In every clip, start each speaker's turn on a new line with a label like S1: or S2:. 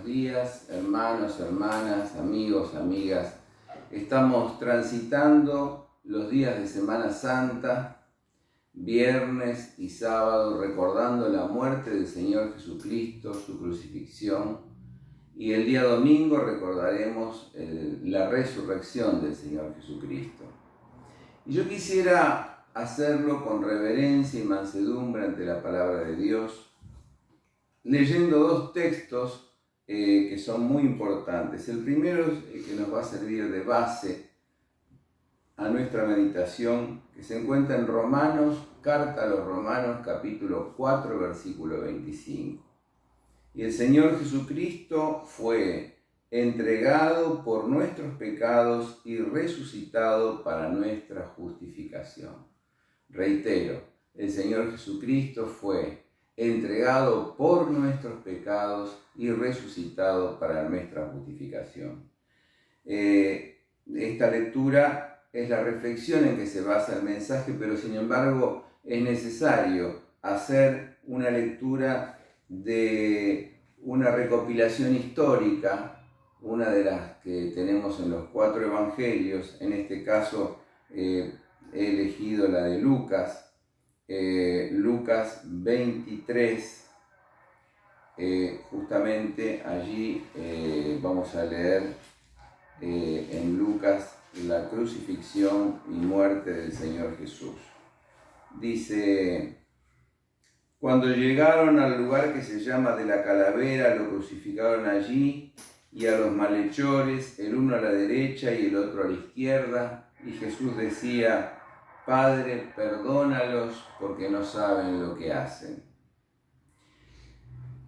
S1: buenos días, hermanos, hermanas, amigos, amigas. Estamos transitando los días de Semana Santa, viernes y sábado, recordando la muerte del Señor Jesucristo, su crucifixión. Y el día domingo recordaremos la resurrección del Señor Jesucristo. Y yo quisiera hacerlo con reverencia y mansedumbre ante la palabra de Dios, leyendo dos textos que son muy importantes. El primero es el que nos va a servir de base a nuestra meditación, que se encuentra en Romanos, carta a los Romanos, capítulo 4, versículo 25. Y el Señor Jesucristo fue entregado por nuestros pecados y resucitado para nuestra justificación. Reitero, el Señor Jesucristo fue entregado por nuestros pecados y resucitado para nuestra justificación. Esta lectura es la reflexión en que se basa el mensaje, pero sin embargo es necesario hacer una lectura de una recopilación histórica, una de las que tenemos en los 4 evangelios. En este caso he elegido la de Lucas, Lucas 23, justamente allí vamos a leer en Lucas la crucifixión y muerte del Señor Jesús. Dice: cuando llegaron al lugar que se llama de la Calavera, lo crucificaron allí, y a los malhechores, el uno a la derecha y el otro a la izquierda, y Jesús decía: Padre, perdónalos porque no saben lo que hacen.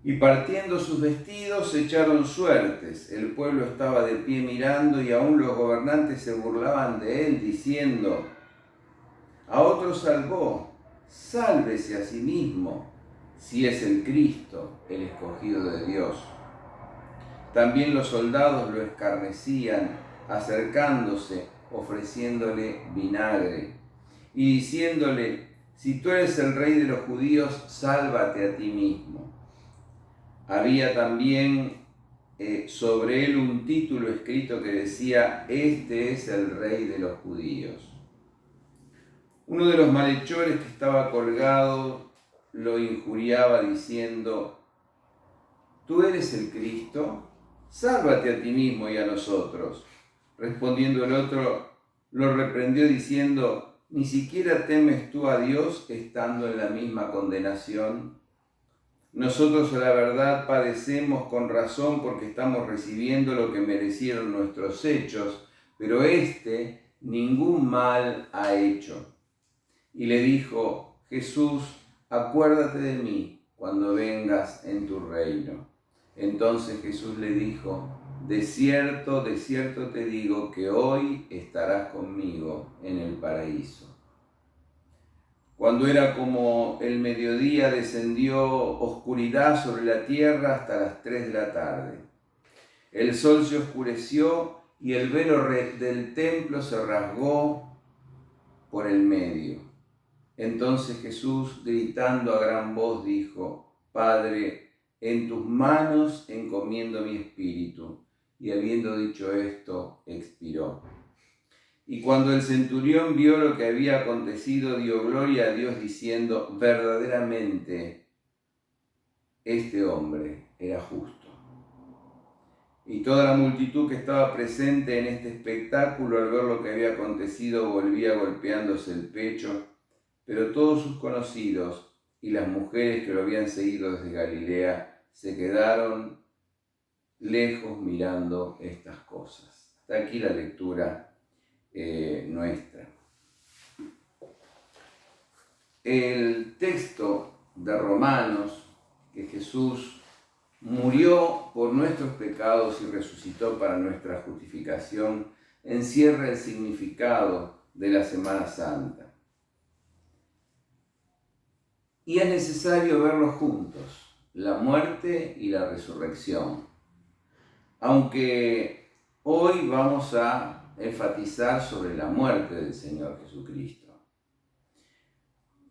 S1: Y partiendo sus vestidos echaron suertes. El pueblo estaba de pie mirando, y aún los gobernantes se burlaban de él, diciendo: a otro salvó, sálvese a sí mismo, si es el Cristo, el escogido de Dios. También los soldados lo escarnecían, acercándose, ofreciéndole vinagre y diciéndole: si tú eres el rey de los judíos, sálvate a ti mismo. Había también sobre él un título escrito que decía: este es el rey de los judíos. Uno de los malhechores que estaba colgado lo injuriaba diciendo: ¿tú eres el Cristo? Sálvate a ti mismo y a nosotros. Respondiendo el otro, lo reprendió diciendo: ¿ni siquiera temes tú a Dios estando en la misma condenación? Nosotros a la verdad padecemos con razón porque estamos recibiendo lo que merecieron nuestros hechos, pero éste ningún mal ha hecho. Y le dijo: Jesús, acuérdate de mí cuando vengas en tu reino. Entonces Jesús le dijo: de cierto te digo que hoy estarás conmigo en el paraíso. Cuando era como el mediodía, descendió oscuridad sobre la tierra hasta las 3 de la tarde. El sol se oscureció y el velo del templo se rasgó por el medio. Entonces Jesús, gritando a gran voz, dijo: Padre, en tus manos encomiendo mi espíritu. Y habiendo dicho esto, expiró. Y cuando el centurión vio lo que había acontecido, dio gloria a Dios diciendo: verdaderamente, este hombre era justo. Y toda la multitud que estaba presente en este espectáculo, al ver lo que había acontecido, volvía golpeándose el pecho. Pero todos sus conocidos y las mujeres que lo habían seguido desde Galilea se quedaron lejos mirando estas cosas. Hasta aquí la lectura nuestra. El texto de Romanos, que Jesús murió por nuestros pecados y resucitó para nuestra justificación, encierra el significado de la Semana Santa. Y es necesario verlos juntos, la muerte y la resurrección. Aunque hoy vamos a enfatizar sobre la muerte del Señor Jesucristo.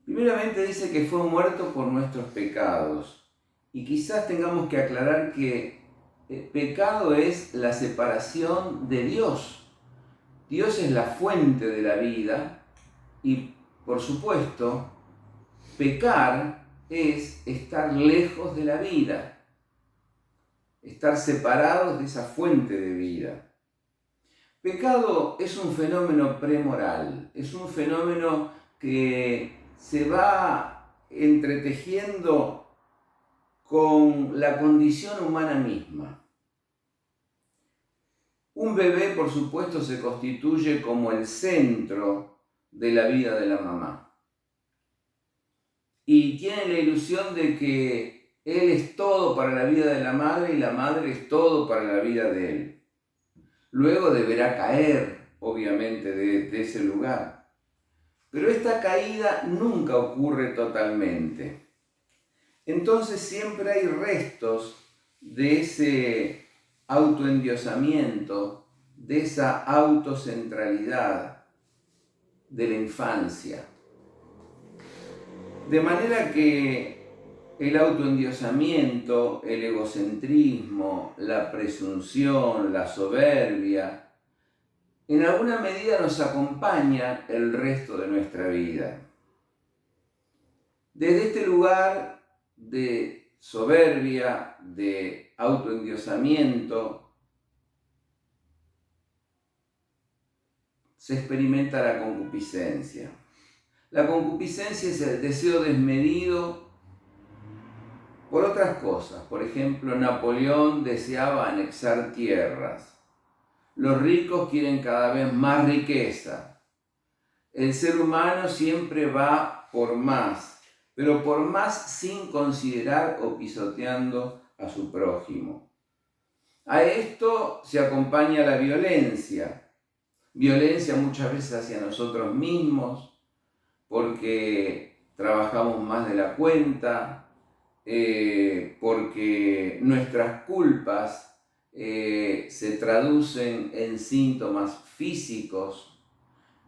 S1: Primeramente dice que fue muerto por nuestros pecados. Y quizás tengamos que aclarar que pecado es la separación de Dios. Dios es la fuente de la vida y, por supuesto, pecar es estar lejos de la vida, estar separados de esa fuente de vida. Pecado es un fenómeno premoral, es un fenómeno que se va entretejiendo con la condición humana misma. Un bebé, por supuesto, se constituye como el centro de la vida de la mamá. Y tiene la ilusión de que él es todo para la vida de la madre y la madre es todo para la vida de él. Luego deberá caer, obviamente, de ese lugar. Pero esta caída nunca ocurre totalmente. Entonces siempre hay restos de ese autoendiosamiento, de esa autocentralidad de la infancia. De manera que el autoendiosamiento, el egocentrismo, la presunción, la soberbia, en alguna medida nos acompaña el resto de nuestra vida. Desde este lugar de soberbia, de autoendiosamiento, se experimenta la concupiscencia. La concupiscencia es el deseo desmedido por otras cosas. Por ejemplo, Napoleón deseaba anexar tierras. Los ricos quieren cada vez más riqueza. El ser humano siempre va por más, pero por más sin considerar o pisoteando a su prójimo. A esto se acompaña la violencia. Violencia muchas veces hacia nosotros mismos, porque trabajamos más de la cuenta, porque nuestras culpas se traducen en síntomas físicos,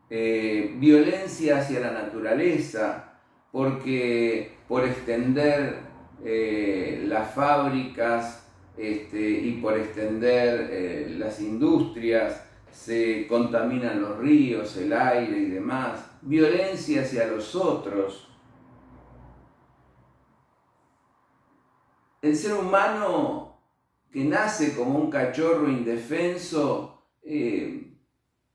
S1: violencia hacia la naturaleza, porque por extender las fábricas y por extender las industrias se contaminan los ríos, el aire y demás. Violencia hacia los otros. El ser humano que nace como un cachorro indefenso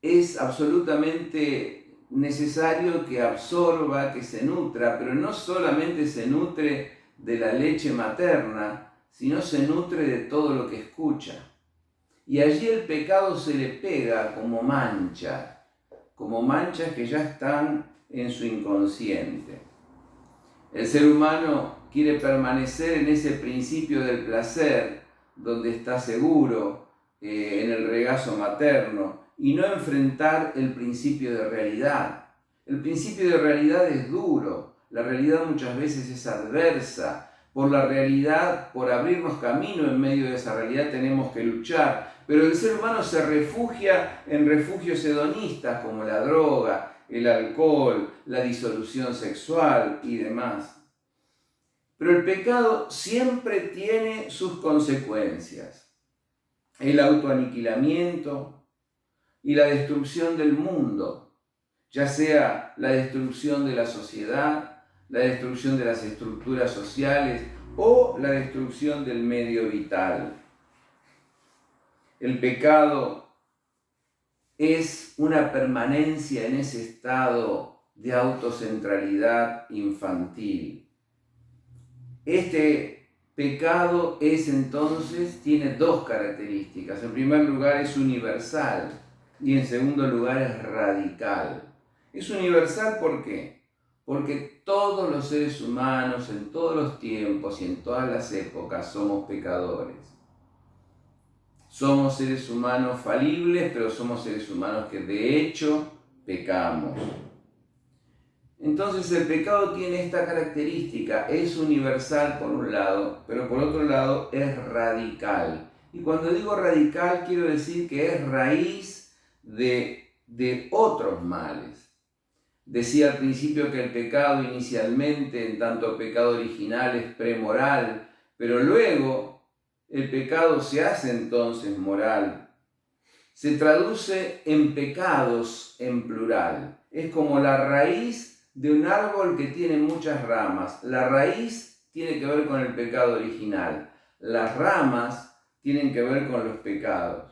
S1: es absolutamente necesario que absorba, que se nutra, pero no solamente se nutre de la leche materna, sino se nutre de todo lo que escucha. Y allí el pecado se le pega como manchas que ya están en su inconsciente. El ser humano quiere permanecer en ese principio del placer, donde está seguro, en el regazo materno, y no enfrentar el principio de realidad. El principio de realidad es duro, la realidad muchas veces es adversa. Por la realidad, por abrirnos camino en medio de esa realidad tenemos que luchar, pero el ser humano se refugia en refugios hedonistas como la droga, el alcohol, la disolución sexual y demás. Pero el pecado siempre tiene sus consecuencias. El autoaniquilamiento y la destrucción del mundo, ya sea la destrucción de la sociedad, la destrucción de las estructuras sociales o la destrucción del medio vital. El pecado es una permanencia en ese estado de autocentralidad infantil. Este pecado tiene dos características. En primer lugar, es universal y en segundo lugar es radical. Es universal, ¿por qué? Porque todos los seres humanos en todos los tiempos y en todas las épocas somos pecadores. Somos seres humanos falibles, pero somos seres humanos que de hecho pecamos. Entonces el pecado tiene esta característica, es universal por un lado, pero por otro lado es radical. Y cuando digo radical quiero decir que es raíz de otros males. Decía al principio que el pecado inicialmente, en tanto pecado original, es premoral, pero luego el pecado se hace entonces moral. Se traduce en pecados en plural. Es como la raíz de un árbol que tiene muchas ramas. La raíz tiene que ver con el pecado original. Las ramas tienen que ver con los pecados,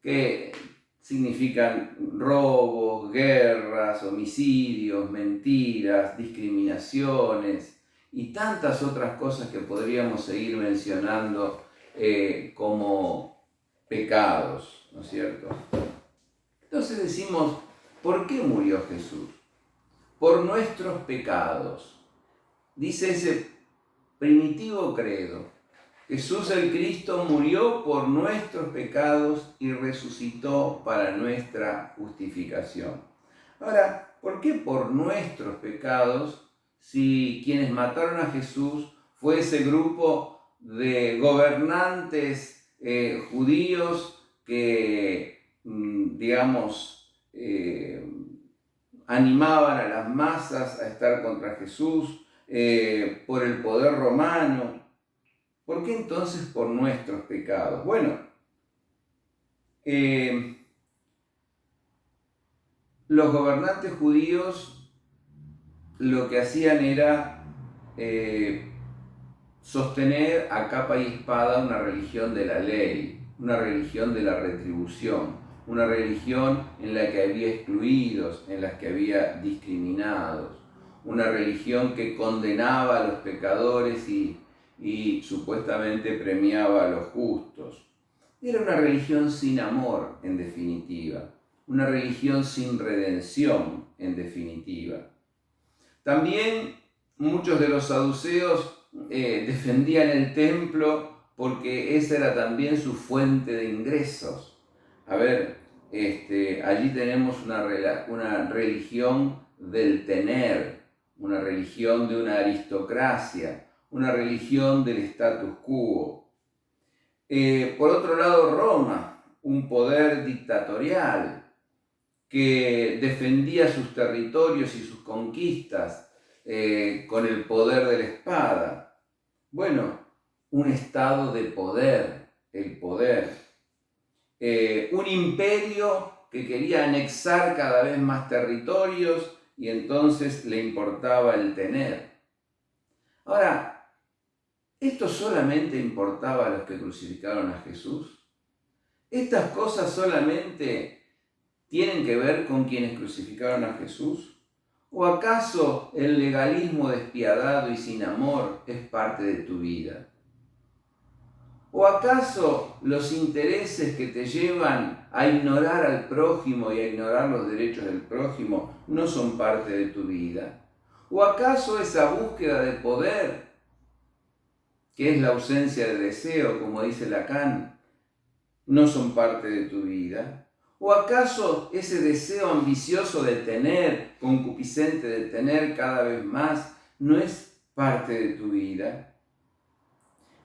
S1: que significan robos, guerras, homicidios, mentiras, discriminaciones y tantas otras cosas que podríamos seguir mencionando como pecados, ¿no es cierto? Entonces decimos, ¿por qué murió Jesús? Por nuestros pecados. Dice ese primitivo credo. Jesús el Cristo murió por nuestros pecados y resucitó para nuestra justificación. Ahora, ¿por qué por nuestros pecados si quienes mataron a Jesús fue ese grupo de gobernantes judíos que, animaban a las masas a estar contra Jesús por el poder romano? ¿Por qué entonces por nuestros pecados? Bueno, los gobernantes judíos lo que hacían era sostener a capa y espada una religión de la ley, una religión de la retribución, una religión en la que había excluidos, en la que había discriminados, una religión que condenaba a los pecadores y supuestamente premiaba a los justos. Era una religión sin amor, en definitiva, una religión sin redención, en definitiva. También muchos de los saduceos defendían el templo porque esa era también su fuente de ingresos. A ver, allí tenemos una religión del tener, una religión de una aristocracia, una religión del status quo. Por otro lado, Roma, un poder dictatorial que defendía sus territorios y sus conquistas con el poder de la espada. Bueno, un estado de poder, el poder. Un imperio que quería anexar cada vez más territorios y entonces le importaba el tener. Ahora, ¿esto solamente importaba a los que crucificaron a Jesús? ¿Estas cosas solamente tienen que ver con quienes crucificaron a Jesús? ¿O acaso el legalismo despiadado y sin amor es parte de tu vida? ¿O acaso los intereses que te llevan a ignorar al prójimo y a ignorar los derechos del prójimo no son parte de tu vida? ¿O acaso esa búsqueda de poder, que es la ausencia de deseo, como dice Lacan, no son parte de tu vida? ¿O acaso ese deseo ambicioso de tener, concupiscente de tener cada vez más, no es parte de tu vida?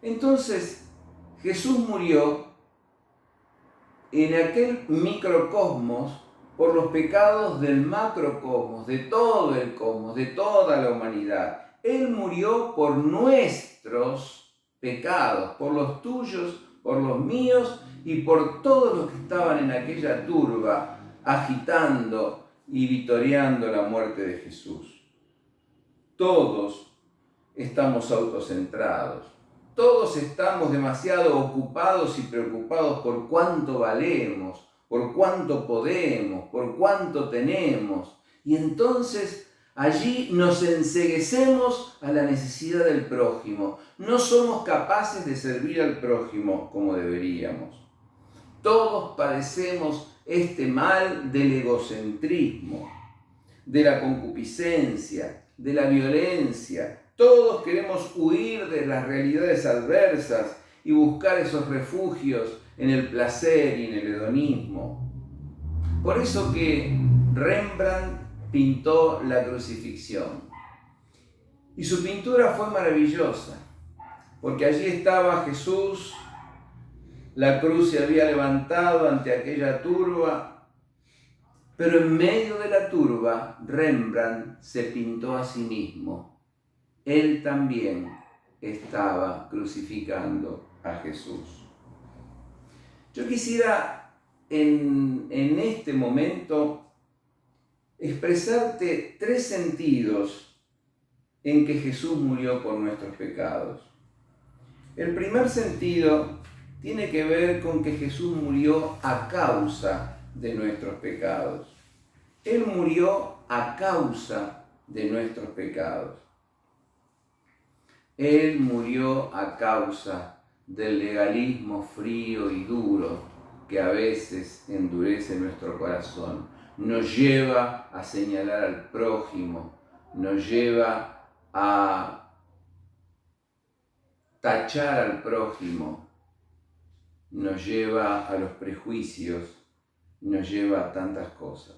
S1: Entonces, Jesús murió en aquel microcosmos por los pecados del macrocosmos, de todo el cosmos, de toda la humanidad. Él murió por nuestros pecados, por los tuyos, por los míos y por todos los que estaban en aquella turba agitando y vitoreando la muerte de Jesús. Todos estamos autocentrados. Todos estamos demasiado ocupados y preocupados por cuánto valemos, por cuánto podemos, por cuánto tenemos. Y entonces allí nos enceguecemos a la necesidad del prójimo. No somos capaces de servir al prójimo como deberíamos. Todos padecemos este mal del egocentrismo, de la concupiscencia, de la violencia. Todos queremos huir de las realidades adversas y buscar esos refugios en el placer y en el hedonismo. Por eso que Rembrandt pintó la crucifixión. Y su pintura fue maravillosa, porque allí estaba Jesús, la cruz se había levantado ante aquella turba, pero en medio de la turba Rembrandt se pintó a sí mismo. Él también estaba crucificando a Jesús. Yo quisiera en este momento expresarte 3 sentidos en que Jesús murió por nuestros pecados. El primer sentido tiene que ver con que Jesús murió a causa de nuestros pecados. Él murió a causa de nuestros pecados. Él murió a causa del legalismo frío y duro que a veces endurece nuestro corazón. Nos lleva a señalar al prójimo, nos lleva a tachar al prójimo, nos lleva a los prejuicios, nos lleva a tantas cosas.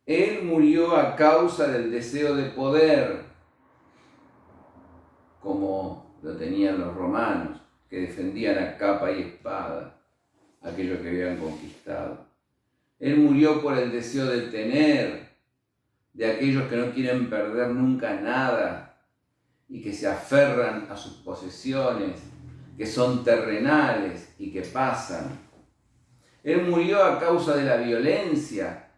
S1: Él murió a causa del deseo de poder, como lo tenían los romanos, que defendían a capa y espada aquello que habían conquistado. Él murió por el deseo de tener, de aquellos que no quieren perder nunca nada y que se aferran a sus posesiones, que son terrenales y que pasan. Él murió a causa de la violencia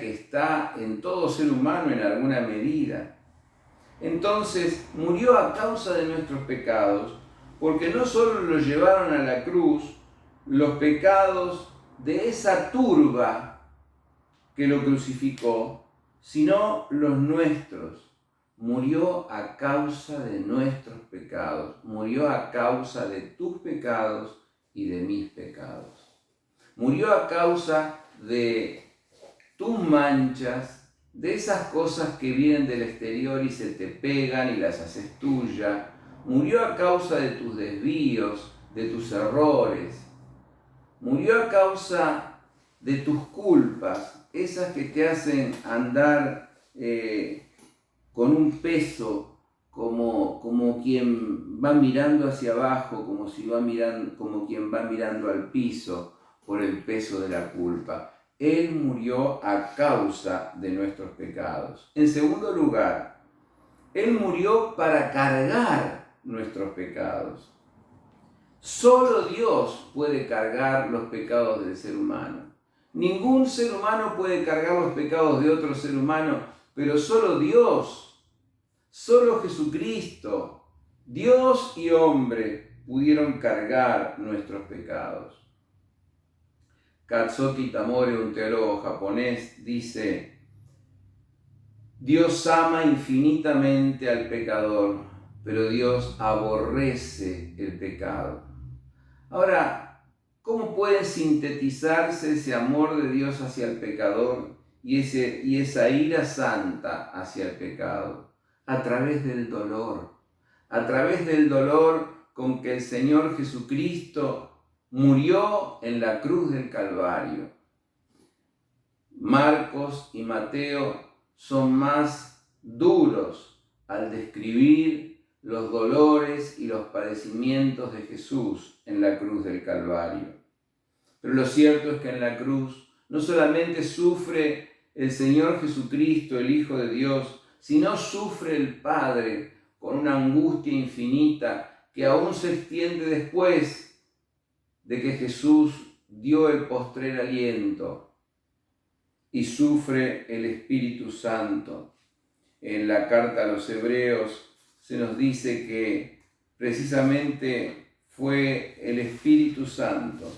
S1: que está en todo ser humano en alguna medida. Entonces, murió a causa de nuestros pecados, porque no solo lo llevaron a la cruz los pecados de esa turba que lo crucificó, sino los nuestros. Murió a causa de nuestros pecados, murió a causa de tus pecados y de mis pecados. Murió a causa de tus manchas, de esas cosas que vienen del exterior y se te pegan y las haces tuya. Murió a causa de tus desvíos, de tus errores. Murió a causa de tus culpas, esas que te hacen andar con un peso, como quien va mirando hacia abajo, como quien va mirando al piso por el peso de la culpa. Él murió a causa de nuestros pecados. En segundo lugar, Él murió para cargar nuestros pecados. Solo Dios puede cargar los pecados del ser humano. Ningún ser humano puede cargar los pecados de otro ser humano, pero solo Dios, solo Jesucristo, Dios y hombre pudieron cargar nuestros pecados. Katsuki Tamori, un teólogo japonés, dice: Dios ama infinitamente al pecador, pero Dios aborrece el pecado. Ahora, ¿cómo puede sintetizarse ese amor de Dios hacia el pecador y esa ira santa hacia el pecado? A través del dolor con que el Señor Jesucristo murió en la cruz del Calvario. Marcos y Mateo son más duros al describir los dolores y los padecimientos de Jesús en la cruz del Calvario. Pero lo cierto es que en la cruz no solamente sufre el Señor Jesucristo, el Hijo de Dios, sino sufre el Padre con una angustia infinita que aún se extiende después de que Jesús dio el postrer aliento, y sufre el Espíritu Santo. En la carta a los Hebreos se nos dice que precisamente fue el Espíritu Santo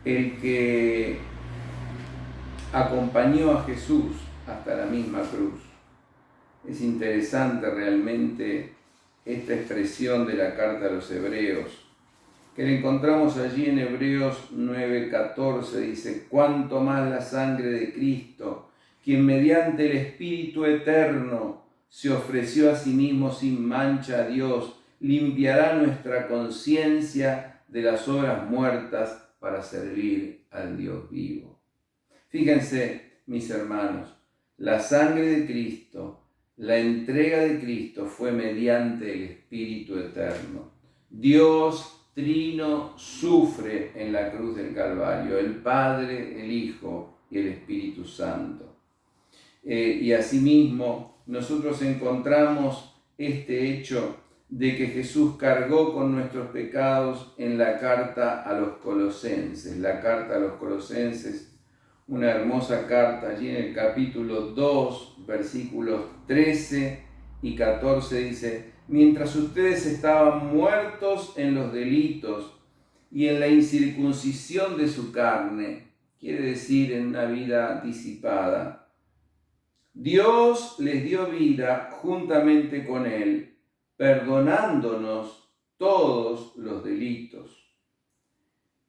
S1: el que acompañó a Jesús hasta la misma cruz. Es interesante realmente esta expresión de la carta a los Hebreos, que la encontramos allí en Hebreos 9:14, dice: cuánto más la sangre de Cristo, quien mediante el Espíritu eterno se ofreció a sí mismo sin mancha a Dios, limpiará nuestra conciencia de las obras muertas para servir al Dios vivo. Fíjense, mis hermanos, la sangre de Cristo, la entrega de Cristo fue mediante el Espíritu eterno. Dios Trino sufre en la cruz del Calvario, el Padre, el Hijo y el Espíritu Santo. Y asimismo, nosotros encontramos este hecho de que Jesús cargó con nuestros pecados en la carta a los Colosenses. La carta a los Colosenses, una hermosa carta allí en el capítulo 2, versículos 13 y 14 dice: mientras ustedes estaban muertos en los delitos y en la incircuncisión de su carne, quiere decir en una vida disipada, Dios les dio vida juntamente con Él, perdonándonos todos los delitos.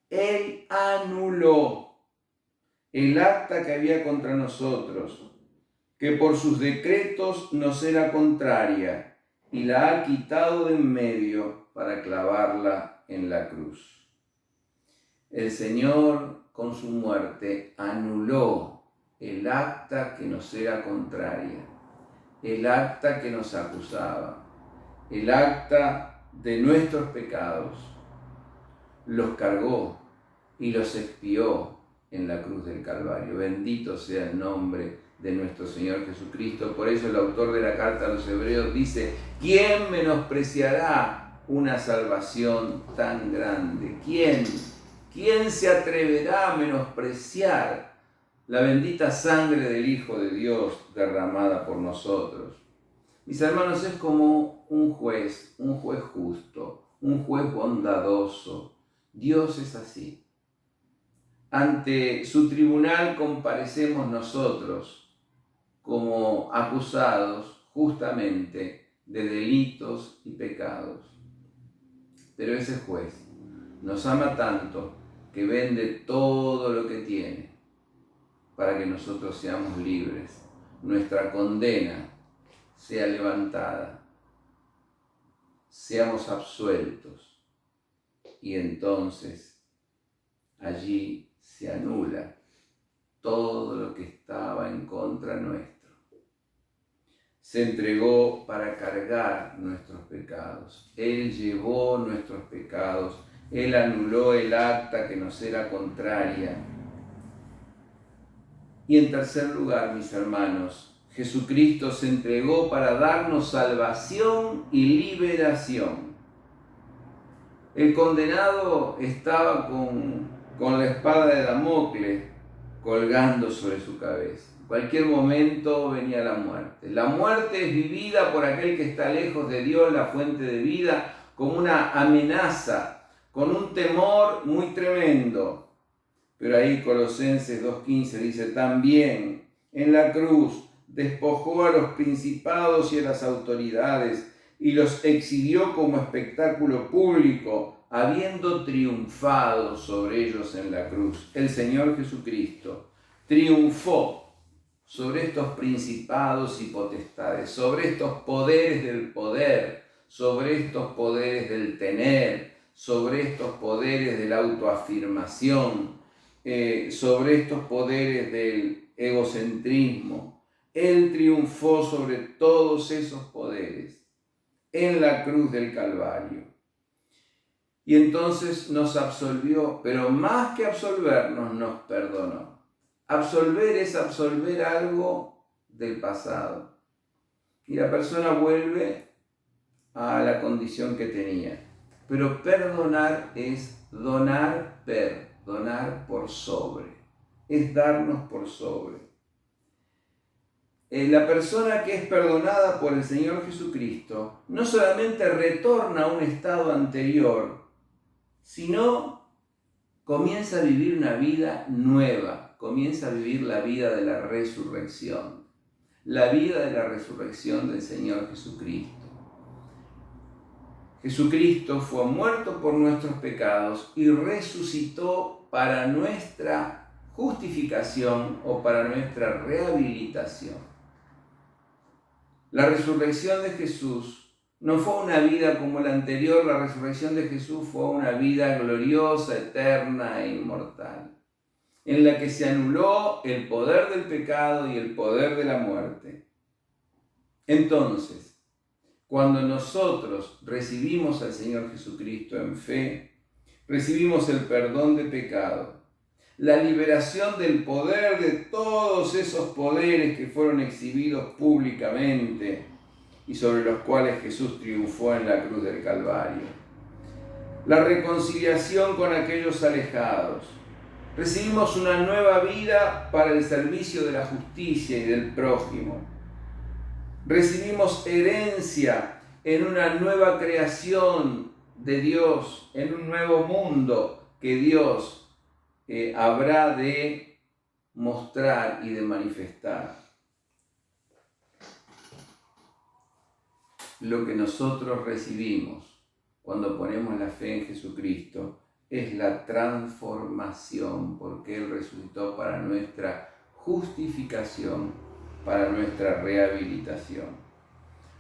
S1: Él anuló el acta que había contra nosotros, que por sus decretos nos era contraria, y la ha quitado de en medio para clavarla en la cruz. El Señor, con su muerte, anuló el acta que nos era contraria, el acta que nos acusaba, el acta de nuestros pecados. Los cargó y los expió en la cruz del Calvario. Bendito sea el nombre de nuestro Señor Jesucristo. Por eso el autor de la carta a los Hebreos dice: ¿quién menospreciará una salvación tan grande? ¿Quién se atreverá a menospreciar la bendita sangre del Hijo de Dios derramada por nosotros? Mis hermanos, es como un juez justo, un juez bondadoso. Dios es así. Ante su tribunal comparecemos nosotros como acusados justamente de delitos y pecados. Pero ese juez nos ama tanto que vende todo lo que tiene para que nosotros seamos libres, nuestra condena sea levantada, seamos absueltos, y entonces allí se anula todo lo que estaba en contra nuestro. Se entregó para cargar nuestros pecados. Él llevó nuestros pecados. Él anuló el acta que nos era contraria. Y en tercer lugar, mis hermanos, Jesucristo se entregó para darnos salvación y liberación. El condenado estaba con la espada de Damocles colgando sobre su cabeza. En cualquier momento venía la muerte. La muerte es vivida por aquel que está lejos de Dios, la fuente de vida, como una amenaza, con un temor muy tremendo. Pero ahí Colosenses 2:15 dice: también en la cruz despojó a los principados y a las autoridades y los exhibió como espectáculo público, habiendo triunfado sobre ellos en la cruz. El Señor Jesucristo triunfó sobre estos principados y potestades, sobre estos poderes del poder, sobre estos poderes del tener, sobre estos poderes de la autoafirmación, sobre estos poderes del egocentrismo. Él triunfó sobre todos esos poderes en la cruz del Calvario. Y entonces nos absolvió, pero más que absolvernos, nos perdonó. Absolver es absolver algo del pasado. Y la persona vuelve a la condición que tenía. Pero perdonar es donar por sobre. Es darnos por sobre. La persona que es perdonada por el Señor Jesucristo no solamente retorna a un estado anterior, sino comienza a vivir una vida nueva, comienza a vivir la vida de la resurrección, la vida de la resurrección del Señor Jesucristo. Jesucristo fue muerto por nuestros pecados y resucitó para nuestra justificación o para nuestra rehabilitación. La resurrección de Jesús no fue una vida como la anterior. La resurrección de Jesús fue una vida gloriosa, eterna e inmortal, en la que se anuló el poder del pecado y el poder de la muerte. Entonces, cuando nosotros recibimos al Señor Jesucristo en fe, recibimos el perdón de pecado, la liberación del poder de todos esos poderes que fueron exhibidos públicamente, y sobre los cuales Jesús triunfó en la cruz del Calvario. La reconciliación con aquellos alejados. Recibimos una nueva vida para el servicio de la justicia y del prójimo. Recibimos herencia en una nueva creación de Dios, en un nuevo mundo que Dios habrá de mostrar y de manifestar. Lo que nosotros recibimos cuando ponemos la fe en Jesucristo es la transformación, porque Él resucitó para nuestra justificación, para nuestra rehabilitación.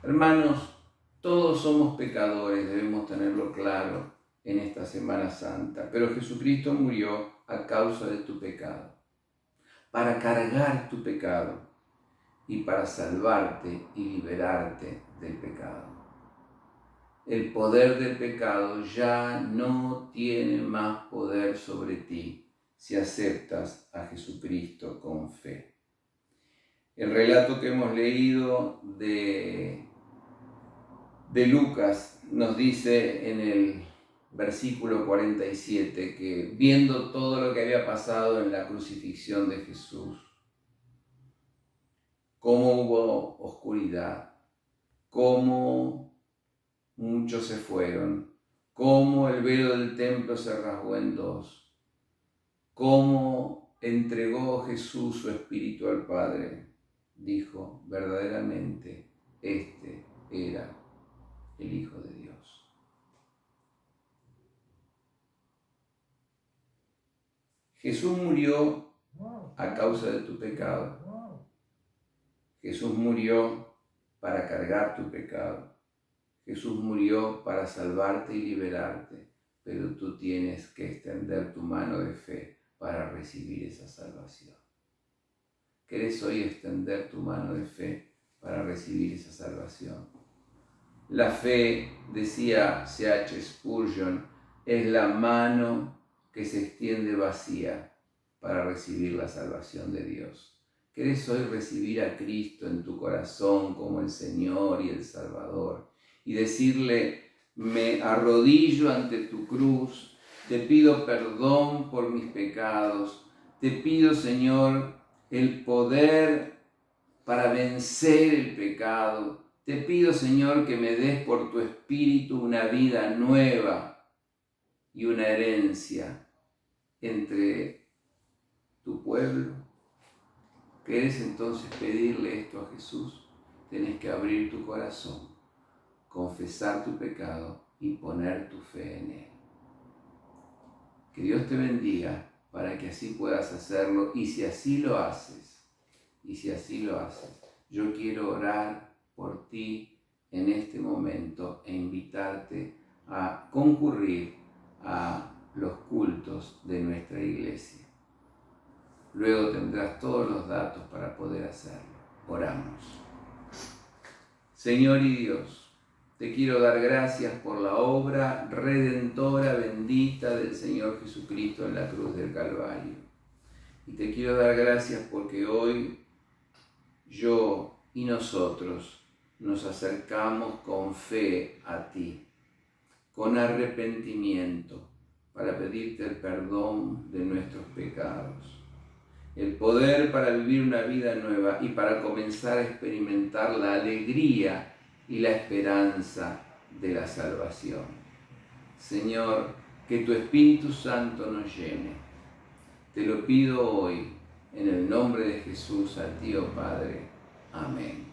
S1: Hermanos, todos somos pecadores, debemos tenerlo claro en esta Semana Santa, pero Jesucristo murió a causa de tu pecado, para cargar tu pecado y para salvarte y liberarte del pecado. El poder del pecado ya no tiene más poder sobre ti si aceptas a Jesucristo con fe. El relato que hemos leído de Lucas nos dice en el versículo 47 que viendo todo lo que había pasado en la crucifixión de Jesús, cómo hubo oscuridad, cómo muchos se fueron, cómo el velo del templo se rasgó en dos, cómo entregó Jesús su espíritu al Padre, dijo, verdaderamente, este era el Hijo de Dios. Jesús murió a causa de tu pecado. Jesús murió para cargar tu pecado. Jesús murió para salvarte y liberarte, pero tú tienes que extender tu mano de fe para recibir esa salvación. ¿Querés hoy extender tu mano de fe para recibir esa salvación? La fe, decía C.H. Spurgeon, es la mano que se extiende vacía para recibir la salvación de Dios. ¿Querés hoy recibir a Cristo en tu corazón como el Señor y el Salvador? Y decirle, me arrodillo ante tu cruz, te pido perdón por mis pecados, te pido, Señor, el poder para vencer el pecado, te pido, Señor, que me des por tu Espíritu una vida nueva y una herencia entre tu pueblo. ¿Querés entonces pedirle esto a Jesús? Tenés que abrir tu corazón, confesar tu pecado y poner tu fe en Él. Que Dios te bendiga para que así puedas hacerlo, y si así lo haces, yo quiero orar por ti en este momento e invitarte a concurrir a los cultos de nuestra iglesia. Luego tendrás todos los datos para poder hacerlo. Oramos. Señor y Dios, te quiero dar gracias por la obra redentora bendita del Señor Jesucristo en la cruz del Calvario. Y te quiero dar gracias porque hoy yo y nosotros nos acercamos con fe a ti, con arrepentimiento, para pedirte el perdón de nuestros pecados, el poder para vivir una vida nueva y para comenzar a experimentar la alegría y la esperanza de la salvación. Señor, que tu Espíritu Santo nos llene. Te lo pido hoy, en el nombre de Jesús, a ti, oh Padre. Amén.